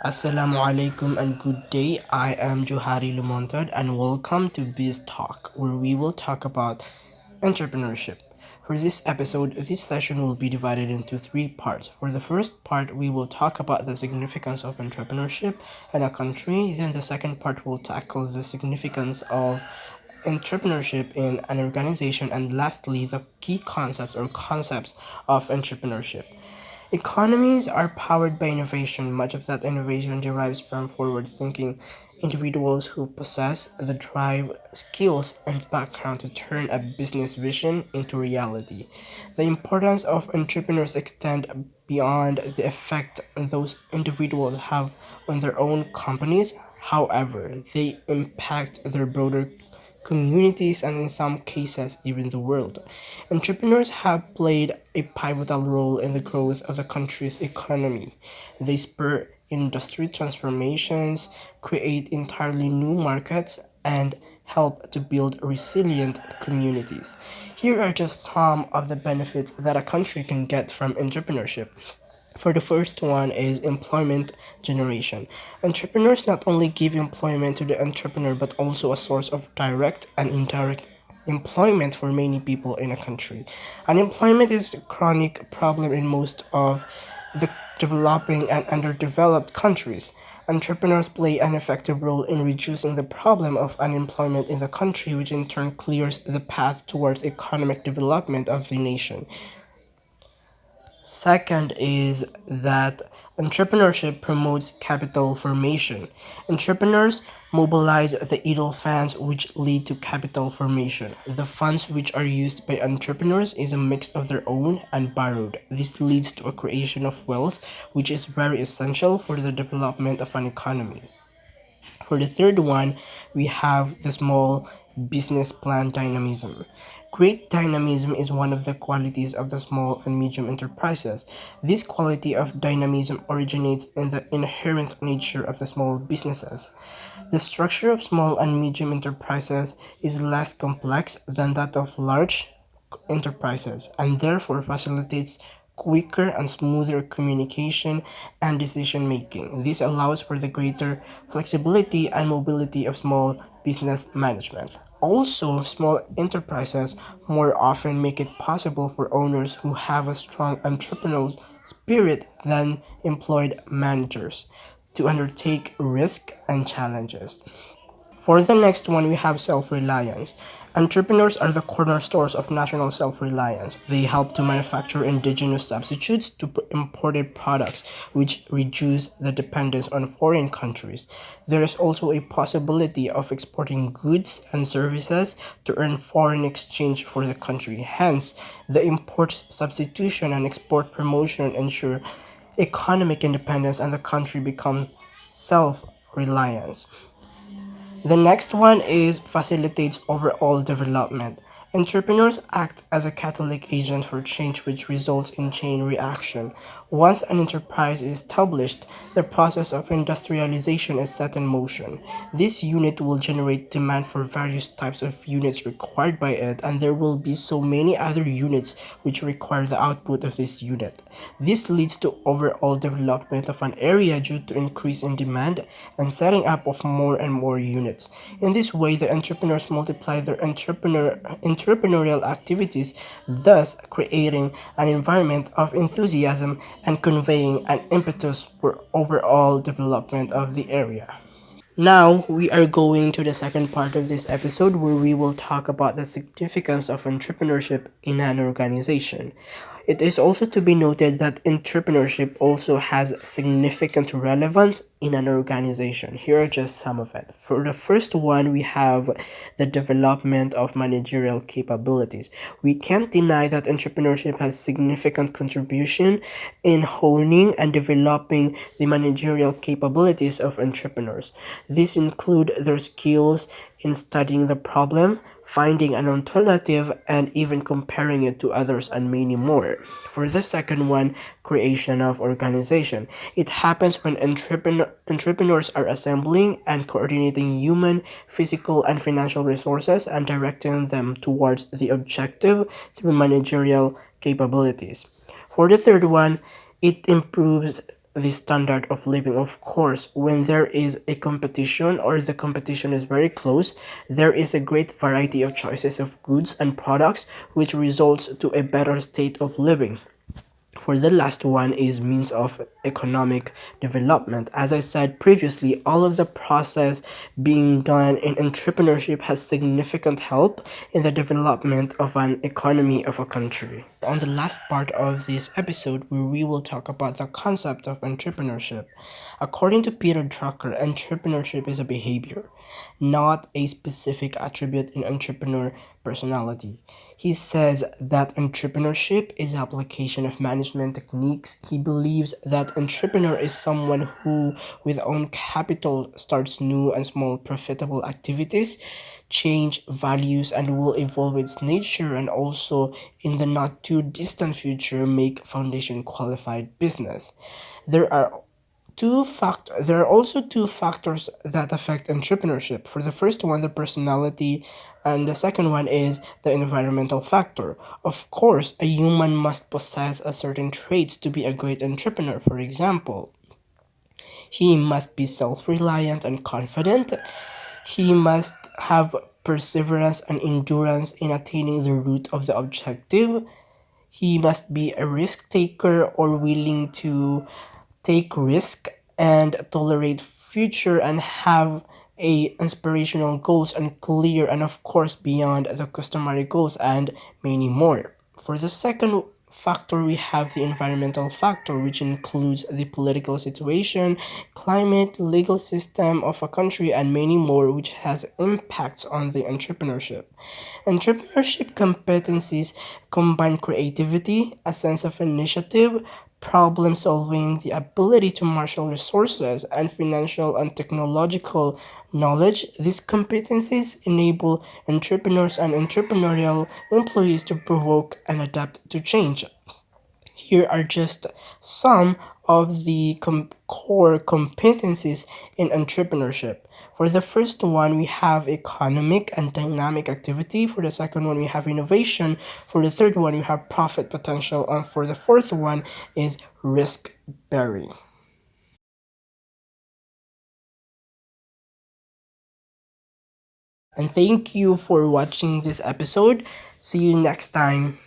Assalamu alaikum and good day. I am Johari Lumontad and welcome to Biz Talk, where we will talk about entrepreneurship. For this episode, this session will be divided into three parts. For the first part, we will talk about the significance of entrepreneurship in a country. Then the second part will tackle the significance of entrepreneurship in an organization, and lastly, the key concepts of entrepreneurship. Economies are powered by innovation. Much of that innovation derives from forward thinking individuals who possess the drive, skills, and background to turn a business vision into reality. The importance of entrepreneurs extend beyond the effect those individuals have on their own companies. However, they impact their broader communities, and in some cases, even the world. Entrepreneurs have played a pivotal role in the growth of the country's economy. They spur industry transformations, create entirely new markets, and help to build resilient communities. Here are just some of the benefits that a country can get from entrepreneurship. For the first one is employment generation. Entrepreneurs not only give employment to the entrepreneur but also a source of direct and indirect employment for many people in a country. Unemployment is a chronic problem in most of the developing and underdeveloped countries. Entrepreneurs play an effective role in reducing the problem of unemployment in the country, which in turn clears the path towards economic development of the nation. Second is that entrepreneurship promotes capital formation. Entrepreneurs mobilize the idle funds which lead to capital formation. The funds which are used by entrepreneurs is a mix of their own and borrowed. This leads to a creation of wealth, which is very essential for the development of an economy. For the third one, we have the small business plan dynamism. Great dynamism is one of the qualities of the small and medium enterprises. This quality of dynamism originates in the inherent nature of the small businesses. The structure of small and medium enterprises is less complex than that of large enterprises and therefore facilitates quicker and smoother communication and decision making. This allows for the greater flexibility and mobility of small business management. Also, small enterprises more often make it possible for owners who have a strong entrepreneurial spirit than employed managers to undertake risk and challenges. For the next one, we have self reliance. Entrepreneurs are the cornerstones of national self reliance. They help to manufacture indigenous substitutes to imported products, which reduce the dependence on foreign countries. There is also a possibility of exporting goods and services to earn foreign exchange for the country. Hence, the import substitution and export promotion ensure economic independence and the country becomes self reliance. The next one is facilitates overall development. Entrepreneurs act as a catalytic agent for change which results in chain reaction. Once an enterprise is established, the process of industrialization is set in motion. This unit will generate demand for various types of units required by it, and there will be so many other units which require the output of this unit. This leads to overall development of an area due to increase in demand and setting up of more and more units. In this way, the entrepreneurs multiply their entrepreneurial activities, thus creating an environment of enthusiasm and conveying an impetus for overall development of the area. Now, we are going to the second part of this episode where we will talk about the significance of entrepreneurship in an organization. It is also to be noted that entrepreneurship also has significant relevance in an organization. Here are just some of it. For the first one, we have the development of managerial capabilities. We can't deny that entrepreneurship has significant contribution in honing and developing the managerial capabilities of entrepreneurs. These include their skills in studying the problem, finding an alternative, and even comparing it to others, and many more. For the second one, creation of organization. It happens when entrepreneurs are assembling and coordinating human, physical, and financial resources and directing them towards the objective through managerial capabilities. For the third one, it improves the standard of living. Of course, when there is a competition or the competition is very close, there is a great variety of choices of goods and products, which results to a better state of living. For the last one is means of economic development. As I said previously, all of the process being done in entrepreneurship has significant help in the development of an economy of a country. On the last part of this episode, where we will talk about the concept of entrepreneurship. According to Peter Drucker, entrepreneurship is a behavior, not a specific attribute in entrepreneur personality. He says that entrepreneurship is application of management techniques. He believes that entrepreneur is someone who, with own capital, starts new and small profitable activities, change values, and will evolve its nature, and also in the not too distant future make foundation qualified business. There are there are also two factors that affect entrepreneurship. For the first one, the personality, and the second one is the environmental factor. Of course, a human must possess a certain traits to be a great entrepreneur. For example, he must be self-reliant and confident. He must have perseverance and endurance in attaining the root of the objective. He must be a risk taker or willing to take risk and tolerate future and have a inspirational goals and clear and of course beyond the customary goals and many more. For the second factor, we have the environmental factor, which includes the political situation, climate, legal system of a country, and many more, which has impacts on the entrepreneurship. Entrepreneurship competencies combine creativity, a sense of initiative, problem solving, the ability to marshal resources, and financial and technological knowledge. These competencies enable entrepreneurs and entrepreneurial employees to provoke and adapt to change. Here are just some of the core competencies in entrepreneurship. For the first one, we have economic and dynamic activity. For the second one, we have innovation. For the third one, we have profit potential. And for the fourth one is risk bearing. And thank you for watching this episode. See you next time.